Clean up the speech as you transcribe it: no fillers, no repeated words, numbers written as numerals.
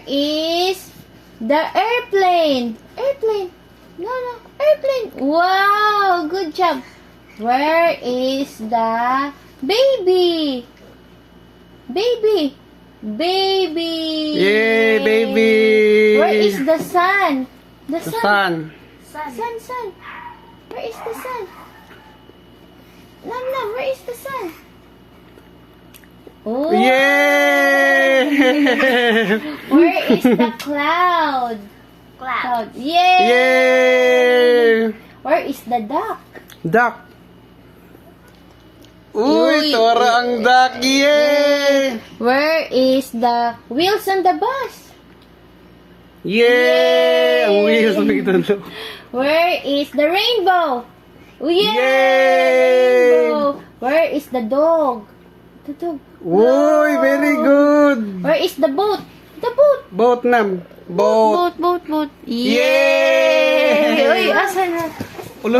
is the airplane? Airplane. No, airplane. Wow, good job. Where is the baby? Baby. Baby. Yay, baby. Where is the sun? The The sun. sun. Sun. Where is the sun? Nam, where is the sun? Oh. Yay! Where is the cloud? Cloud. Yay! Yay! Where is the duck? Duck. Uy. Uy, tora ang duck. Yay! Where is the wheels on the bus? Yay! Ang wheels na ito. Where is the rainbow? Yay! Yay! Rainbow. Where is the dog? The dog. Uy, very good. Where is the boat? The boat. Boat nam. Boat. Boat. Yay! Uy, asan na? Ulo.